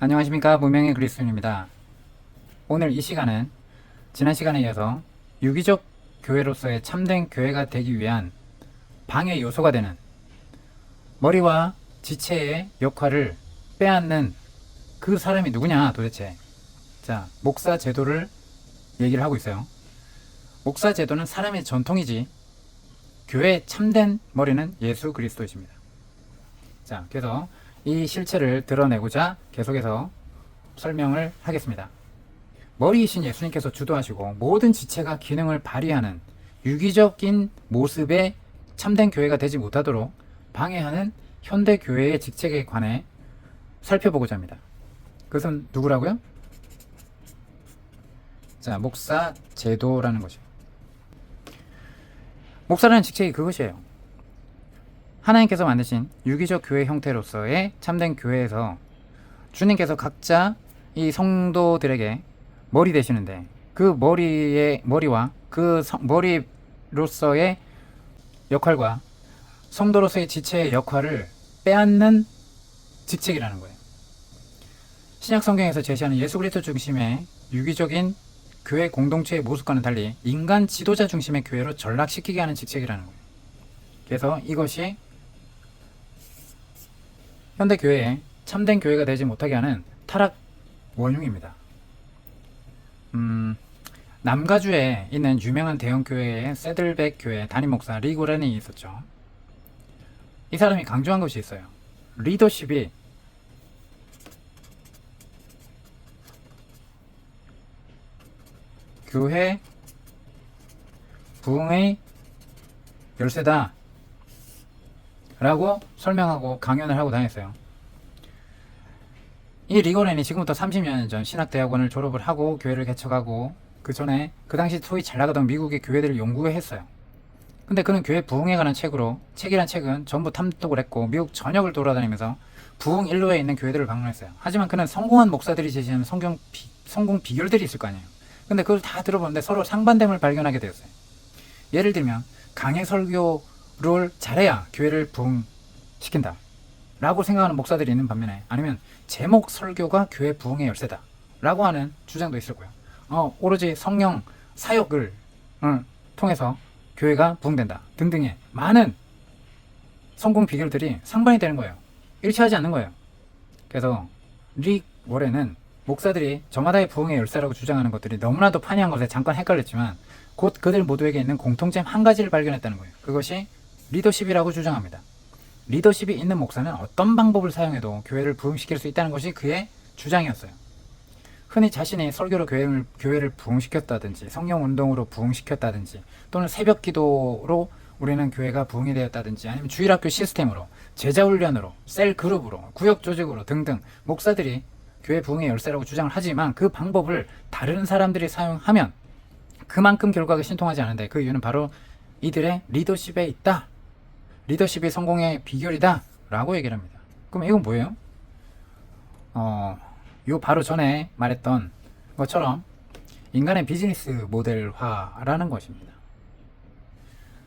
안녕하십니까. 무명의 그리스도인입니다. 오늘 이 시간은 지난 시간에 이어서 유기적 교회로서의 참된 교회가 되기 위한 방해 요소가 되는 머리와 지체의 역할을 빼앗는 그 사람이 누구냐 도대체. 자, 목사 제도를 얘기를 하고 있어요. 목사 제도는 사람의 전통이지 교회의 참된 머리는 예수 그리스도이십니다. 자, 그래서 이 실체를 드러내고자 계속해서 설명을 하겠습니다. 머리이신 예수님께서 주도하시고 모든 지체가 기능을 발휘하는 유기적인 모습의 참된 교회가 되지 못하도록 방해하는 현대 교회의 직책에 관해 살펴보고자 합니다. 그것은 누구라고요? 자, 목사 제도라는 것이요. 목사라는 직책이 그것이에요. 하나님께서 만드신 유기적 교회 형태로서의 참된 교회에서 주님께서 각자 이 성도들에게 머리 되시는데 그 머리와 그 머리로서의 역할과 성도로서의 지체의 역할을 빼앗는 직책이라는 거예요. 신약 성경에서 제시하는 예수 그리스도 중심의 유기적인 교회 공동체의 모습과는 달리 인간 지도자 중심의 교회로 전락시키게 하는 직책이라는 거예요. 그래서 이것이 현대 교회에 참된 교회가 되지 못하게 하는 타락 원흉입니다. 남가주에 있는 유명한 대형 교회의 세들백 교회 담임 목사 리고렌이 있었죠. 이 사람이 강조한 것이 있어요. 리더십이 교회 부흥의 열쇠다 라고 설명하고 강연을 하고 다녔어요. 이 리고렌이 지금부터 30년 전 신학대학원을 졸업을 하고 교회를 개척하고 그 전에 그 당시 소위 잘 나가던 미국의 교회들을 연구했어요. 근데 그는 교회 부흥에 관한 책이란 책은 전부 탐독을 했고 미국 전역을 돌아다니면서 부흥 일로에 있는 교회들을 방문했어요. 하지만 그는 성공한 목사들이 제시하는 성공 비결들이 있을 거 아니에요. 근데 그걸 다 들어보는데 서로 상반됨을 발견하게 되었어요. 예를 들면 강해 설교를 잘해야 교회를 부흥시킨다 라고 생각하는 목사들이 있는 반면에 아니면 제목 설교가 교회 부흥의 열쇠다 라고 하는 주장도 있을 거예요. 오로지 성령 사역을 통해서 교회가 부흥된다 등등의 많은 성공 비결들이 상반이 되는 거예요. 일치하지 않는 거예요. 그래서 릭 워렌은 목사들이 저마다의 부흥의 열쇠라고 주장하는 것들이 너무나도 판이한 것에 잠깐 헷갈렸지만 곧 그들 모두에게 있는 공통점 한 가지를 발견했다는 거예요. 그것이 리더십이라고 주장합니다. 리더십이 있는 목사는 어떤 방법을 사용해도 교회를 부흥시킬 수 있다는 것이 그의 주장이었어요. 흔히 자신이 설교로 교회를 부흥시켰다든지 성령운동으로 부흥시켰다든지 또는 새벽 기도로 우리는 교회가 부흥이 되었다든지 아니면 주일학교 시스템으로 제자훈련으로 셀그룹으로 구역조직으로 등등 목사들이 교회 부흥의 열쇠라고 주장을 하지만 그 방법을 다른 사람들이 사용하면 그만큼 결과가 신통하지 않은데 그 이유는 바로 이들의 리더십에 있다. 리더십이 성공의 비결이다 라고 얘기를 합니다. 그럼 이건 뭐예요? 요 바로 전에 말했던 것처럼 인간의 비즈니스 모델화라는 것입니다.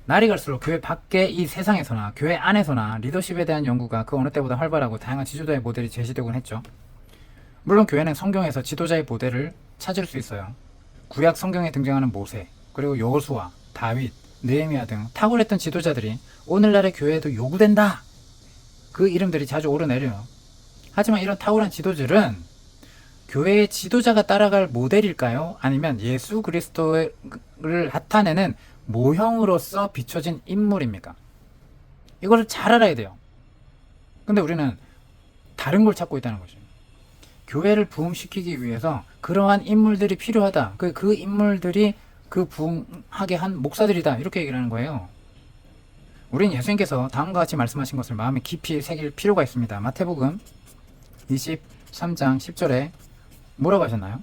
날이 갈수록 교회 밖의 이 세상에서나 교회 안에서나 리더십에 대한 연구가 그 어느 때보다 활발하고 다양한 지도자의 모델이 제시되곤 했죠. 물론 교회는 성경에서 지도자의 모델을 찾을 수 있어요. 구약 성경에 등장하는 모세, 그리고 여호수아, 다윗, 느헤미야 등 탁월했던 지도자들이 오늘날의 교회에도 요구된다. 그 이름들이 자주 오르내려요. 하지만 이런 탁월한 지도자들은 교회의 지도자가 따라갈 모델일까요? 아니면 예수 그리스도를 나타내는 모형으로서 비춰진 인물입니까? 이걸 잘 알아야 돼요. 근데 우리는 다른 걸 찾고 있다는 거죠. 교회를 부흥시키기 위해서 그러한 인물들이 필요하다. 그 인물들이 그 부흥하게 한 목사들이다. 이렇게 얘기를 하는 거예요. 우린 예수님께서 다음과 같이 말씀하신 것을 마음에 깊이 새길 필요가 있습니다. 마태복음 23장 10절에 뭐라고 하셨나요?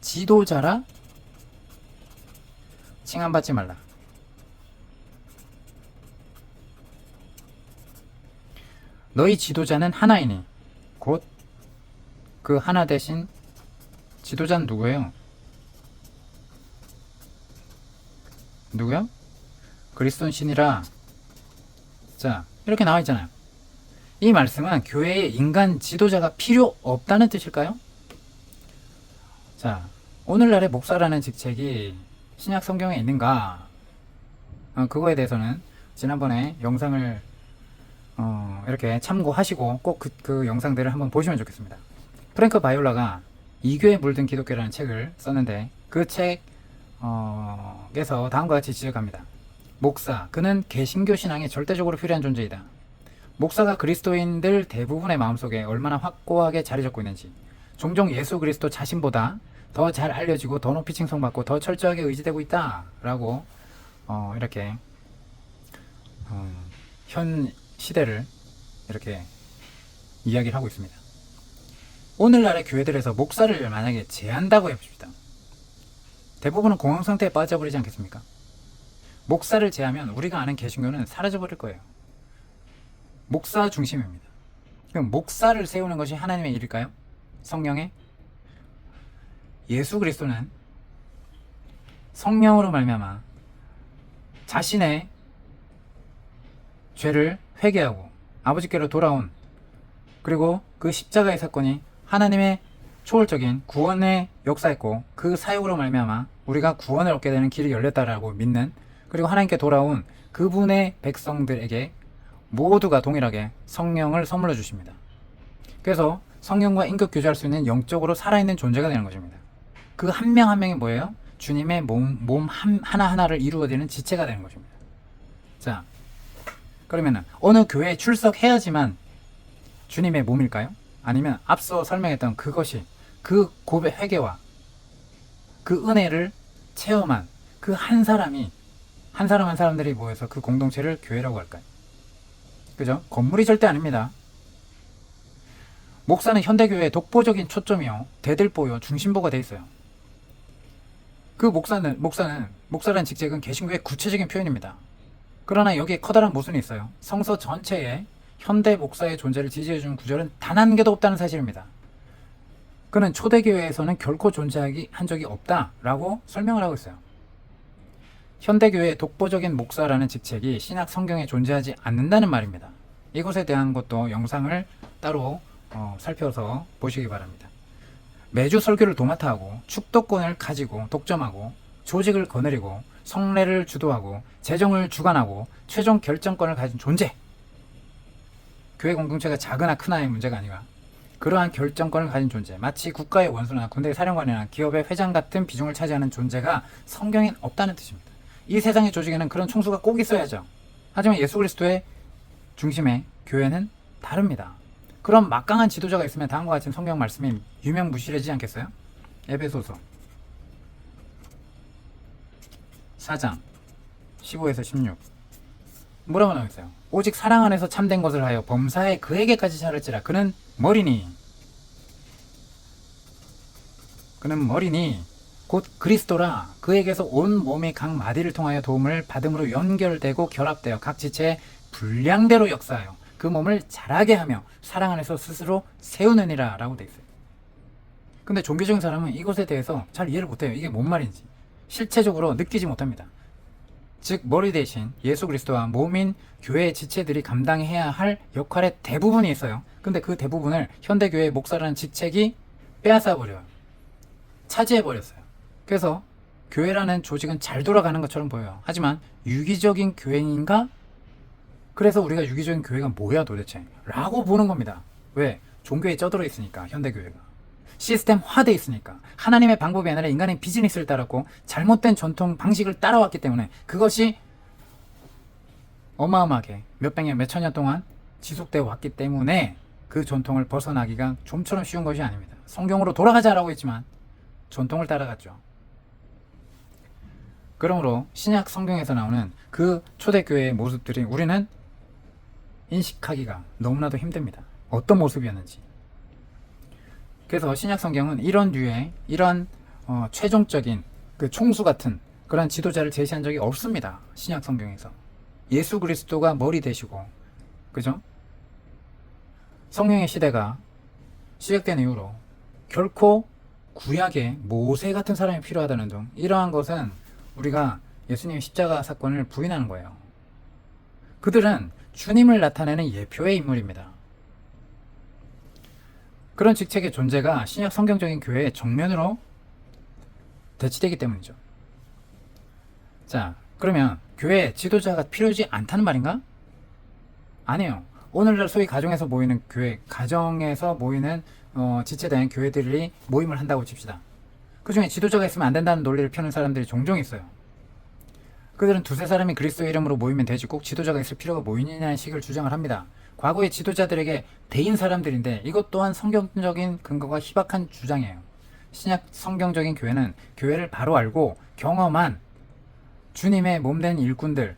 지도자라 칭함받지 말라. 너희 지도자는 하나이니 곧 그 하나 대신 지도자는 누구예요? 누구요? 그리스도는 신이라. 자, 이렇게 나와 있잖아요. 이 말씀은 교회에 인간 지도자가 필요 없다는 뜻일까요? 자, 오늘날의 목사라는 직책이 신약 성경에 있는가? 그거에 대해서는 지난번에 영상을 이렇게 참고하시고 꼭 그 영상들을 한번 보시면 좋겠습니다. 프랭크 바이올라가 이교에 물든 기독교라는 책을 썼는데 그 책에서 다음과 같이 지적합니다. 목사, 그는 개신교 신앙에 절대적으로 필요한 존재이다. 목사가 그리스도인들 대부분의 마음속에 얼마나 확고하게 자리 잡고 있는지, 종종 예수 그리스도 자신보다 더 잘 알려지고 더 높이 칭송받고 더 철저하게 의지되고 있다 라고 이렇게 현 시대를 이렇게 이야기를 하고 있습니다. 오늘날의 교회들에서 목사를 만약에 제한다고 해봅시다. 대부분은 공황 상태에 빠져버리지 않겠습니까? 목사를 제하면 우리가 아는 개신교는 사라져버릴 거예요. 목사 중심입니다. 그럼 목사를 세우는 것이 하나님의 일일까요? 성령의? 예수 그리스도는 성령으로 말미암아 자신의 죄를 회개하고 아버지께로 돌아온, 그리고 그 십자가의 사건이 하나님의 초월적인 구원의 역사였고 그 사역으로 말미암아 우리가 구원을 얻게 되는 길이 열렸다라고 믿는, 그리고 하나님께 돌아온 그분의 백성들에게 모두가 동일하게 성령을 선물로 주십니다. 그래서 성령과 인격 교제할 수 있는 영적으로 살아있는 존재가 되는 것입니다. 그 한 명 한 명이 뭐예요? 주님의 몸 하나하나를 이루어내는 지체가 되는 것입니다. 자, 그러면은 어느 교회에 출석해야지만 주님의 몸일까요? 아니면 앞서 설명했던 그것이 그 고백 회개와 그 은혜를 체험한 그 한 사람이 한 사람들이 모여서 그 공동체를 교회라고 할까요? 그죠? 건물이 절대 아닙니다. 목사는 현대교회의 독보적인 초점이요, 대들보요, 중심보가 돼 있어요. 그 목사라는 직책은 개신교의 구체적인 표현입니다. 그러나 여기에 커다란 모순이 있어요. 성서 전체에 현대 목사의 존재를 지지해주는 구절은 단 한 개도 없다는 사실입니다. 그는 초대교회에서는 결코 존재하기 한 적이 없다라고 설명을 하고 있어요. 현대교회의 독보적인 목사라는 직책이 신약 성경에 존재하지 않는다는 말입니다. 이것에 대한 것도 영상을 따로 살펴서 보시기 바랍니다. 매주 설교를 도맡아 하고 축도권을 가지고 독점하고 조직을 거느리고 성례를 주도하고 재정을 주관하고 최종 결정권을 가진 존재, 교회 공동체가 작으나 크나의 문제가 아니라 그러한 결정권을 가진 존재, 마치 국가의 원수나 군대의 사령관이나 기업의 회장 같은 비중을 차지하는 존재가 성경엔 없다는 뜻입니다. 이 세상의 조직에는 그런 총수가 꼭 있어야죠. 하지만 예수 그리스도의 중심의 교회는 다릅니다. 그럼 막강한 지도자가 있으면 다음과 같은 성경 말씀이 유명무실해지지 않겠어요? 에베소서 4장 15에서 16 뭐라고 나와있어요? 오직 사랑 안에서 참된 것을 하여 범사에 그에게까지 자랄지라. 그는 머리니 곧 그리스도라. 그에게서 온 몸이 각 마디를 통하여 도움을 받음으로 연결되고 결합되어 각 지체의 분량대로 역사하여 그 몸을 자라게 하며 사랑 안에서 스스로 세우느니라 라고 돼 있어요. 근데 종교적인 사람은 이것에 대해서 잘 이해를 못해요. 이게 뭔 말인지 실체적으로 느끼지 못합니다. 즉 머리 대신 예수 그리스도와 몸인 교회의 지체들이 감당해야 할 역할의 대부분이 있어요. 근데 그 대부분을 현대교회의 목사라는 직책이 빼앗아버려요. 차지해버렸어요. 그래서 교회라는 조직은 잘 돌아가는 것처럼 보여요. 하지만 유기적인 교회인가? 그래서 우리가 유기적인 교회가 뭐야 도대체? 라고 보는 겁니다. 왜? 종교에 쩌들어 있으니까. 현대교회가 시스템화돼 있으니까. 하나님의 방법이 아니라 인간의 비즈니스를 따랐고 잘못된 전통 방식을 따라왔기 때문에 그것이 어마어마하게 몇백 년, 몇천 년 동안 지속되어 왔기 때문에 그 전통을 벗어나기가 좀처럼 쉬운 것이 아닙니다. 성경으로 돌아가자라고 했지만 전통을 따라갔죠. 그러므로 신약 성경에서 나오는 그 초대교회의 모습들이 우리는 인식하기가 너무나도 힘듭니다. 어떤 모습이었는지. 그래서 신약 성경은 이런 류의 최종적인 그 총수 같은 그런 지도자를 제시한 적이 없습니다. 신약 성경에서 예수 그리스도가 머리 되시고, 그죠? 성령의 시대가 시작된 이후로 결코 구약에 모세 같은 사람이 필요하다는 등 이러한 것은 우리가 예수님의 십자가 사건을 부인하는 거예요. 그들은 주님을 나타내는 예표의 인물입니다. 그런 직책의 존재가 신약 성경적인 교회의 정면으로 대치되기 때문이죠. 자, 그러면 교회 지도자가 필요하지 않다는 말인가? 아니에요. 오늘날 소위 가정에서 모이는 교회, 가정에서 모이는 지체된 교회들이 모임을 한다고 칩시다. 그 중에 지도자가 있으면 안 된다는 논리를 펴는 사람들이 종종 있어요. 그들은 두세 사람이 그리스도의 이름으로 모이면 되지 꼭 지도자가 있을 필요가 뭐 있느냐는 식을 주장을 합니다. 과거의 지도자들에게 대인 사람들인데 이것 또한 성경적인 근거가 희박한 주장이에요. 신약 성경적인 교회는 교회를 바로 알고 경험한 주님의 몸된 일꾼들,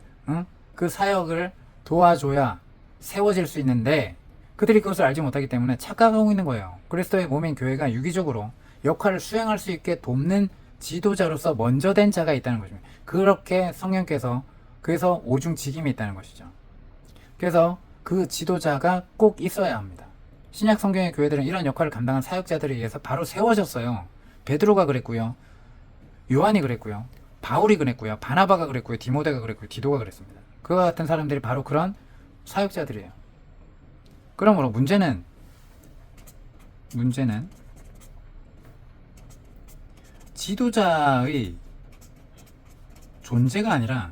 그 사역을 도와줘야 세워질 수 있는데 그들이 그것을 알지 못하기 때문에 착각하고 있는 거예요. 그리스도의 몸인 교회가 유기적으로 역할을 수행할 수 있게 돕는 지도자로서 먼저 된 자가 있다는 것입니다. 그렇게 성령께서 그래서 오중직임이 있다는 것이죠. 그래서 그 지도자가 꼭 있어야 합니다. 신약 성경의 교회들은 이런 역할을 감당한 사역자들에 의해서 바로 세워졌어요. 베드로가 그랬고요. 요한이 그랬고요. 바울이 그랬고요. 바나바가 그랬고요. 디모데가 그랬고요. 디도가 그랬습니다. 그와 같은 사람들이 바로 그런 사역자들이에요. 그러므로 문제는 지도자의 존재가 아니라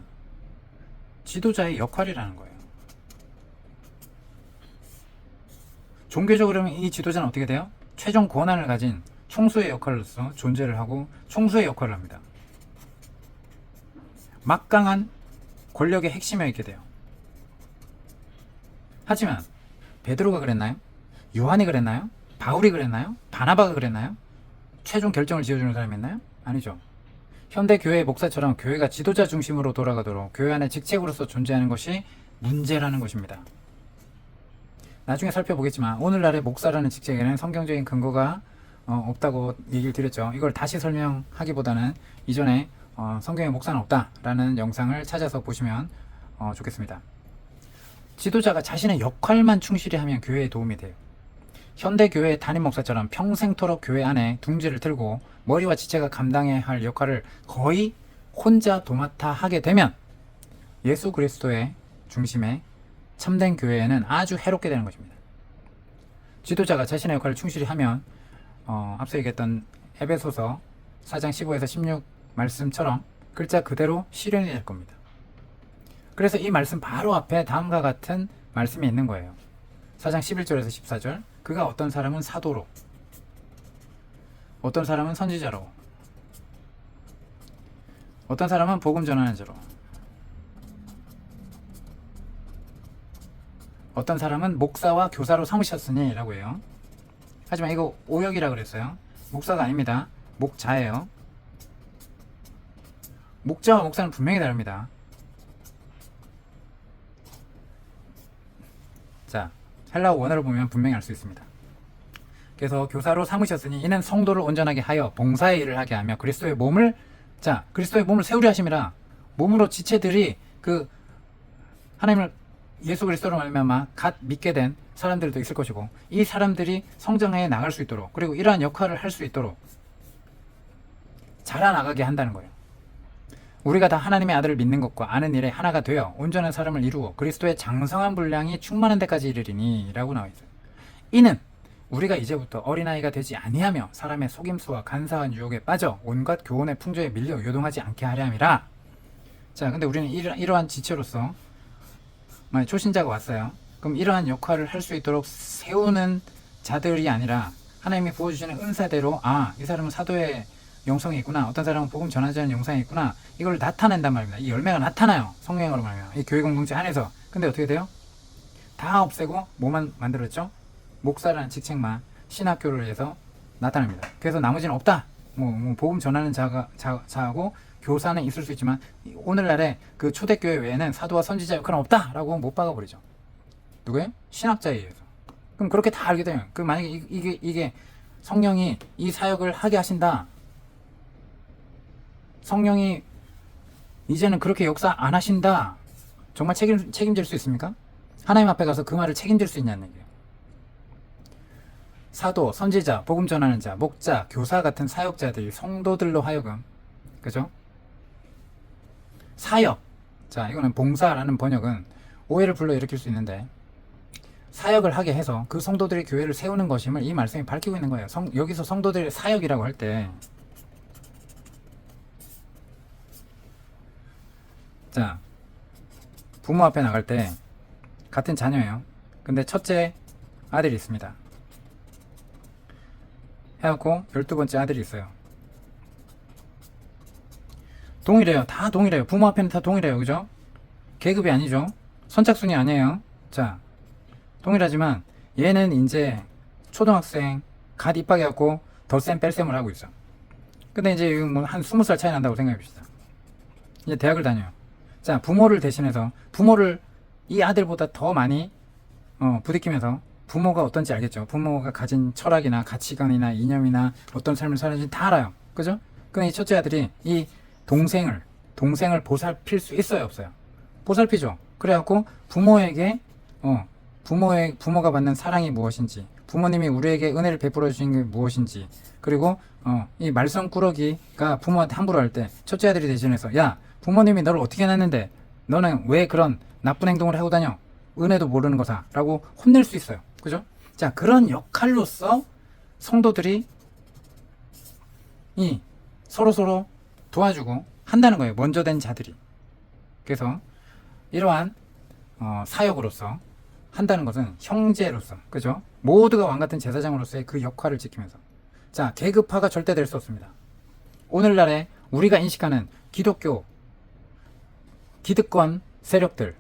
지도자의 역할이라는 거예요. 종교적으로 이 지도자는 어떻게 돼요? 최종 권한을 가진 총수의 역할로서 존재를 하고 총수의 역할을 합니다. 막강한 권력의 핵심에 있게 돼요. 하지만 베드로가 그랬나요? 요한이 그랬나요? 바울이 그랬나요? 바나바가 그랬나요? 최종 결정을 지어주는 사람이 있나요? 아니죠. 현대 교회의 목사처럼 교회가 지도자 중심으로 돌아가도록 교회 안의 직책으로서 존재하는 것이 문제라는 것입니다. 나중에 살펴보겠지만 오늘날의 목사라는 직책에는 성경적인 근거가 없다고 얘기를 드렸죠. 이걸 다시 설명하기보다는 이전에 성경에 목사는 없다라는 영상을 찾아서 보시면 좋겠습니다. 지도자가 자신의 역할만 충실히 하면 교회에 도움이 돼요. 현대 교회의 담임 목사처럼 평생토록 교회 안에 둥지를 틀고 머리와 지체가 감당해야 할 역할을 거의 혼자 도맡아 하게 되면 예수 그리스도의 중심에 참된 교회에는 아주 해롭게 되는 것입니다. 지도자가 자신의 역할을 충실히 하면 앞서 얘기했던 에베소서 4장 15에서 16 말씀처럼 글자 그대로 실현이 될 겁니다. 그래서 이 말씀 바로 앞에 다음과 같은 말씀이 있는 거예요. 4장 11절에서 14절 그가 어떤 사람은 사도로 어떤 사람은 선지자로 어떤 사람은 복음 전하는 자로 어떤 사람은 목사와 교사로 삼으셨으니 라고 해요. 하지만 이거 오역이라 그랬어요. 목사가 아닙니다. 목자예요. 목자와 목사는 분명히 다릅니다. 자, 헬라어 원어를 보면 분명히 알 수 있습니다. 그래서 교사로 삼으셨으니 이는 성도를 온전하게 하여 봉사의 일을 하게 하며 그리스도의 몸을 세우려 하심이라. 몸으로 지체들이 그 하나님을 예수 그리스도로 말미암아 갓 믿게 된 사람들도 있을 것이고 이 사람들이 성장해 나갈 수 있도록 그리고 이러한 역할을 할 수 있도록 자라나가게 한다는 거예요. 우리가 다 하나님의 아들을 믿는 것과 아는 일에 하나가 되어 온전한 사람을 이루어 그리스도의 장성한 분량이 충만한 데까지 이르리니 라고 나와 있어요. 이는 우리가 이제부터 어린아이가 되지 아니하며 사람의 속임수와 간사한 유혹에 빠져 온갖 교훈의 풍조에 밀려 요동하지 않게 하려 함이라. 자, 근데 우리는 이러한 지체로서 만약 초신자가 왔어요. 그럼 이러한 역할을 할 수 있도록 세우는 자들이 아니라 하나님이 부어주시는 은사대로 이 사람은 사도의 영성이 있구나. 어떤 사람은 복음 전하자는 영성이 있구나. 이걸 나타낸단 말입니다. 이 열매가 나타나요. 성령으로 말이에요. 이 교회 공동체 안에서. 근데 어떻게 돼요? 다 없애고 뭐만 만들었죠? 목사라는 직책만 신학교를 해서 나타납니다. 그래서 나머지는 없다. 뭐 복음 전하는 자하고 교사는 있을 수 있지만 오늘날의 그 초대교회 외에는 사도와 선지자 역할은 없다라고 못 박아버리죠. 누구예요? 신학자에 의해서. 그럼 그렇게 다 알게 되면 만약에 이게 성령이 이 사역을 하게 하신다. 성령이 이제는 그렇게 역사 안 하신다. 정말 책임질 수 있습니까? 하나님 앞에 가서 그 말을 책임질 수 있냐는 얘기예요. 사도, 선지자, 복음 전하는 자, 목자, 교사 같은 사역자들, 성도들로 하여금, 그죠? 사역. 자, 이거는 봉사라는 번역은 오해를 불러일으킬 수 있는데, 사역을 하게 해서 그 성도들이 교회를 세우는 것임을 이 말씀이 밝히고 있는 거예요. 여기서 성도들의 사역이라고 할 때, 자, 부모 앞에 나갈 때 같은 자녀예요. 근데 첫째 아들이 있습니다. 해갖고 12번째 아들이 있어요. 동일해요. 다 동일해요. 부모 앞에는 다 동일해요. 그죠? 계급이 아니죠. 선착순이 아니에요. 자, 동일하지만 얘는 이제 초등학생 갓 입학해갖고 덧셈 뺄셈을 하고 있어. 근데 이제 뭐 한 20살 차이 난다고 생각해봅시다. 이제 대학을 다녀요. 자, 부모를 대신해서 부모를 이 아들보다 더 많이 부딪히면서 부모가 어떤지 알겠죠. 부모가 가진 철학이나 가치관이나 이념이나 어떤 삶을 사는지 다 알아요. 그죠? 근데 이 첫째 아들이 이 동생을 보살필 수 있어요, 없어요? 보살피죠. 그래갖고 부모에게 부모가 받는 사랑이 무엇인지, 부모님이 우리에게 은혜를 베풀어 주신 게 무엇인지, 그리고 이 말썽꾸러기가 부모한테 함부로 할 때 첫째 아들이 대신해서, 야, 부모님이 너를 어떻게 낳았는데 너는 왜 그런 나쁜 행동을 하고 다녀? 은혜도 모르는 거사 라고 혼낼 수 있어요. 그죠? 자, 그런 역할로서 성도들이 이 서로 도와주고 한다는 거예요. 먼저 된 자들이. 그래서 이러한 사역으로서 한다는 것은 형제로서, 그죠? 모두가 왕같은 제사장으로서의 그 역할을 지키면서, 자, 계급화가 절대 될 수 없습니다. 오늘날에 우리가 인식하는 기독교 기득권 세력들,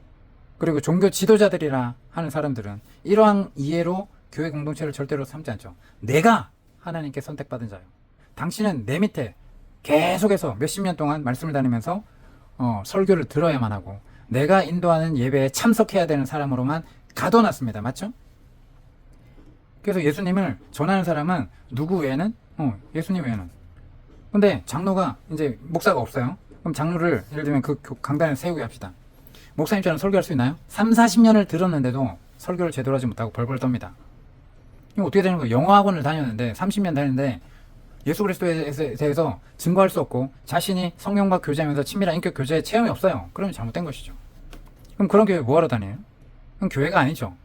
그리고 종교 지도자들이라 하는 사람들은 이러한 이해로 교회 공동체를 절대로 삼지 않죠. 내가 하나님께 선택받은 자요. 당신은 내 밑에 계속해서 몇십 년 동안 말씀을 다니면서 설교를 들어야만 하고 내가 인도하는 예배에 참석해야 되는 사람으로만 가둬놨습니다. 맞죠? 그래서 예수님을 전하는 사람은 누구 외에는? 예수님 외에는. 근데 장로가 이제 목사가 없어요. 그럼 장로를 예를 들면 그 강단에 세우게 합시다. 목사님처럼 설교할 수 있나요? 3, 40년을 들었는데도 설교를 제대로 하지 못하고 벌벌 떱니다. 이거 어떻게 되는 거예요? 영어학원을 다녔는데 30년 다녔는데 예수 그리스도에 대해서 증거할 수 없고 자신이 성령과 교제하면서 친밀한 인격 교제에 체험이 없어요. 그러면 잘못된 것이죠. 그럼 그런 교회 뭐하러 다녀요? 그럼 교회가 아니죠.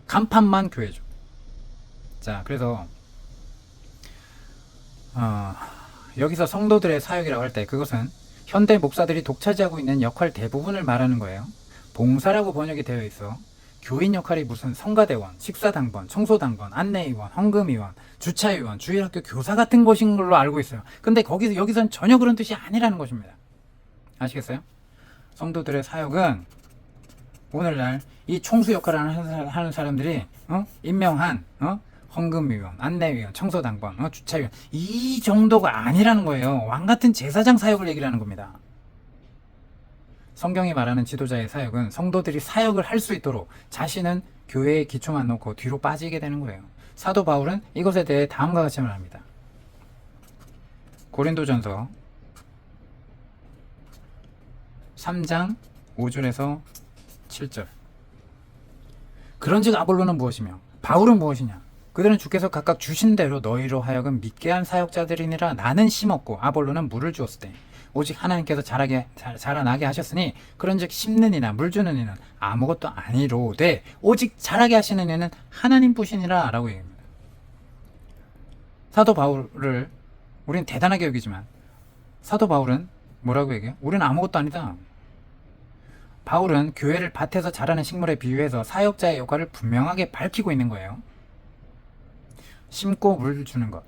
간판만 교회죠. 자, 그래서 여기서 성도들의 사역이라고 할 때 그것은 현대 목사들이 독차지하고 있는 역할 대부분을 말하는 거예요. 봉사라고 번역이 되어 있어 교인 역할이 무슨 성가대원, 식사당번, 청소당번, 안내위원, 헌금위원, 주차위원, 주일학교 교사 같은 것인 걸로 알고 있어요. 근데 여기선 전혀 그런 뜻이 아니라는 것입니다. 아시겠어요? 성도들의 사역은 오늘날 이 총수 역할을 하는 사람들이 임명한 헌금위원, 안내위원, 청소당번, 주차위원 이 정도가 아니라는 거예요. 왕같은 제사장 사역을 얘기를 하는 겁니다. 성경이 말하는 지도자의 사역은 성도들이 사역을 할 수 있도록 자신은 교회에 기초만 놓고 뒤로 빠지게 되는 거예요. 사도 바울은 이것에 대해 다음과 같이 말합니다. 고린도전서 3장 5절에서 7절. 그런즉 아볼로는 무엇이며 바울은 무엇이냐? 그들은 주께서 각각 주신 대로 너희로 하여금 믿게 한 사역자들이니라. 나는 심었고 아볼로는 물을 주었을 때 오직 하나님께서 자라나게 하셨으니 그런즉 심는 이나 물 주는 이는 아무것도 아니로되 오직 자라게 하시는 이는 하나님 뿐이니라 라고 얘기합니다. 사도 바울을 우리는 대단하게 여기지만 사도 바울은 뭐라고 얘기해요? 우리는 아무것도 아니다. 바울은 교회를 밭에서 자라는 식물에 비유해서 사역자의 역할을 분명하게 밝히고 있는 거예요. 심고 물 주는 것,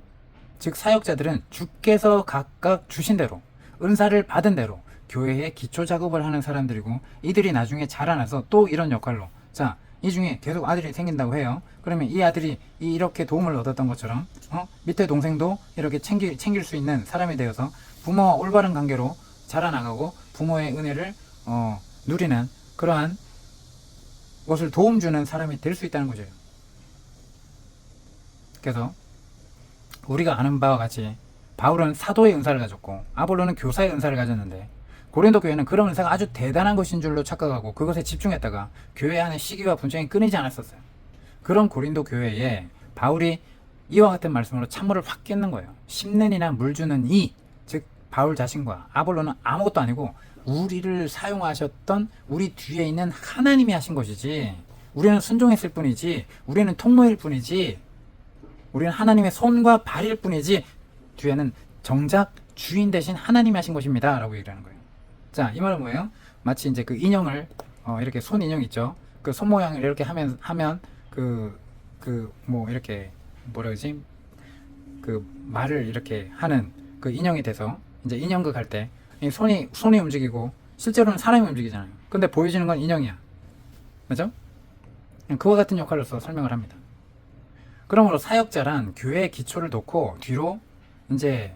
즉 사역자들은 주께서 각각 주신 대로 은사를 받은 대로 교회에 기초 작업을 하는 사람들이고 이들이 나중에 자라나서 또 이런 역할로, 자, 이 중에 계속 아들이 생긴다고 해요. 그러면 이 아들이 이렇게 도움을 얻었던 것처럼 밑에 동생도 이렇게 챙길 수 있는 사람이 되어서 부모와 올바른 관계로 자라나가고 부모의 은혜를 누리는 그러한 것을 도움 주는 사람이 될 수 있다는 거죠. 그래서 우리가 아는 바와 같이 바울은 사도의 은사를 가졌고 아볼로는 교사의 은사를 가졌는데 고린도 교회는 그런 은사가 아주 대단한 것인 줄로 착각하고 그것에 집중했다가 교회 안에 시기와 분쟁이 끊이지 않았었어요. 그런 고린도 교회에 바울이 이와 같은 말씀으로 찬물을 확 깼는 거예요. 심는 이나 물 주는 이, 즉 바울 자신과 아볼로는 아무것도 아니고 우리를 사용하셨던 우리 뒤에 있는 하나님이 하신 것이지 우리는 순종했을 뿐이지, 우리는 통로일 뿐이지, 우리는 하나님의 손과 발일 뿐이지, 뒤에는 정작 주인 대신 하나님이 하신 것입니다 라고 얘기하는 거예요. 자, 이 말은 뭐예요? 마치 이제 그 인형을 이렇게 손 인형 있죠. 그 손 모양을 이렇게 하면 뭐 이렇게 뭐라 그러지? 그 말을 이렇게 하는 그 인형이 돼서 이제 인형극 할 때 손이 움직이고 실제로는 사람이 움직이잖아요. 근데 보여지는 건 인형이야. 그죠? 그와 같은 역할로서 설명을 합니다. 그러므로 사역자란 교회의 기초를 놓고 뒤로 이제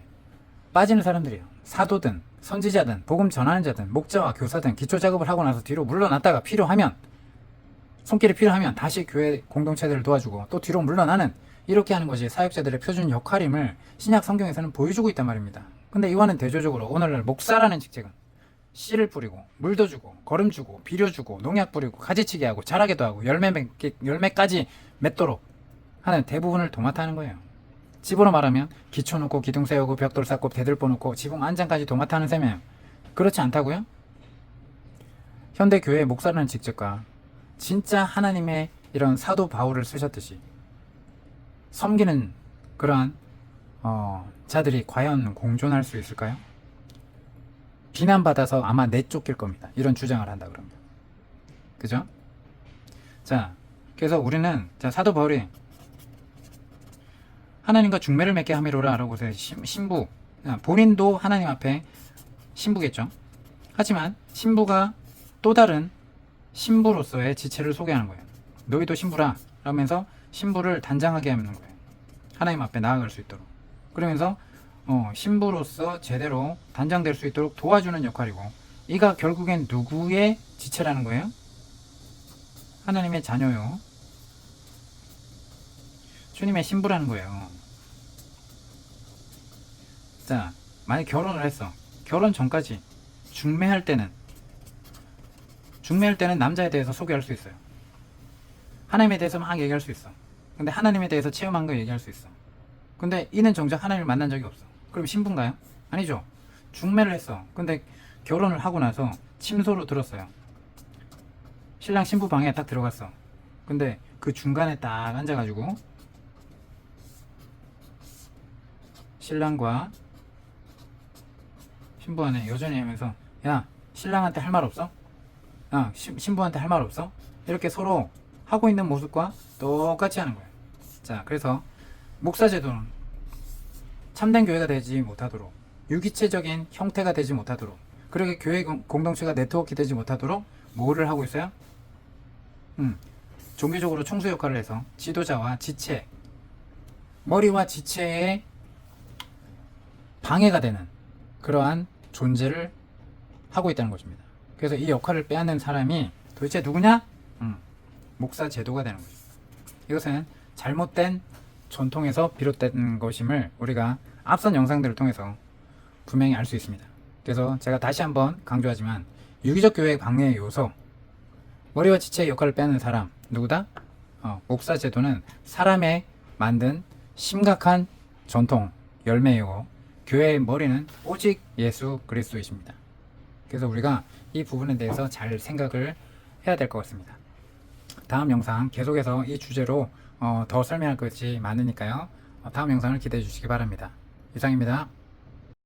빠지는 사람들이에요. 사도든 선지자든 복음 전하는 자든 목자와 교사든 기초 작업을 하고 나서 뒤로 물러났다가 필요하면, 손길이 필요하면 다시 교회 공동체들을 도와주고 또 뒤로 물러나는, 이렇게 하는 것이 사역자들의 표준 역할임을 신약 성경에서는 보여주고 있단 말입니다. 근데 이와는 대조적으로 오늘날 목사라는 직책은 씨를 뿌리고 물도 주고 거름 주고 비료 주고 농약 뿌리고 가지치기 하고 자라게도 하고 열매까지 맺도록 하는 대부분을 도맡아 하는 거예요. 집으로 말하면 기초 놓고 기둥 세우고 벽돌 쌓고 대들보 놓고 지붕 안장까지 도맡아 하는 셈이에요. 그렇지 않다고요? 현대 교회의 목사라는 직책과 진짜 하나님의 이런 사도 바울을 쓰셨듯이 섬기는 그러한 자들이 과연 공존할 수 있을까요? 비난받아서 아마 내쫓길 겁니다. 이런 주장을 한다 그러면. 그죠? 자, 그래서 우리는 사도 바울이 하나님과 중매를 맺게 함이로라 라고 해서 신부, 본인도 하나님 앞에 신부겠죠. 하지만 신부가 또 다른 신부로서의 지체를 소개하는 거예요. 너희도 신부라 라면서 신부를 단장하게 하는 거예요. 하나님 앞에 나아갈 수 있도록. 그러면서 신부로서 제대로 단장될 수 있도록 도와주는 역할이고, 이가 결국엔 누구의 지체라는 거예요? 하나님의 자녀요. 주님의 신부라는 거예요. 자, 만약 결혼을 했어. 결혼 전까지 중매할 때는 남자에 대해서 소개할 수 있어요. 하나님에 대해서 막 얘기할 수 있어. 근데 하나님에 대해서 체험한 거 얘기할 수 있어. 근데 이는 정작 하나님을 만난 적이 없어. 그럼 신부인가요? 아니죠. 중매를 했어. 근데 결혼을 하고 나서 침소로 들었어요. 신랑 신부 방에 딱 들어갔어. 근데 그 중간에 딱 앉아가지고 신랑과 신부한테 여전히 하면서, 야, 신랑한테 할 말 없어? 야, 신부한테 할 말 없어? 이렇게 서로 하고 있는 모습과 똑같이 하는 거예요. 자, 그래서 목사 제도는 참된 교회가 되지 못하도록, 유기체적인 형태가 되지 못하도록, 그렇게 교회 공동체가 네트워크 되지 못하도록 뭐를 하고 있어요? 종교적으로 총수 역할을 해서 지도자와 지체, 머리와 지체의 방해가 되는 그러한 존재를 하고 있다는 것입니다. 그래서 이 역할을 빼앗는 사람이 도대체 누구냐? 목사 제도가 되는 거죠. 이것은 잘못된 전통에서 비롯된 것임을 우리가 앞선 영상들을 통해서 분명히 알 수 있습니다. 그래서 제가 다시 한번 강조하지만, 유기적 교회의 방해의 요소, 머리와 지체의 역할을 빼앗는 사람, 누구다? 목사 제도는 사람의 만든 심각한 전통 열매이고, 교회의 머리는 오직 예수 그리스도이십니다. 그래서 우리가 이 부분에 대해서 잘 생각을 해야 될 것 같습니다. 다음 영상 계속해서 이 주제로 더 설명할 것이 많으니까요. 다음 영상을 기대해 주시기 바랍니다. 이상입니다.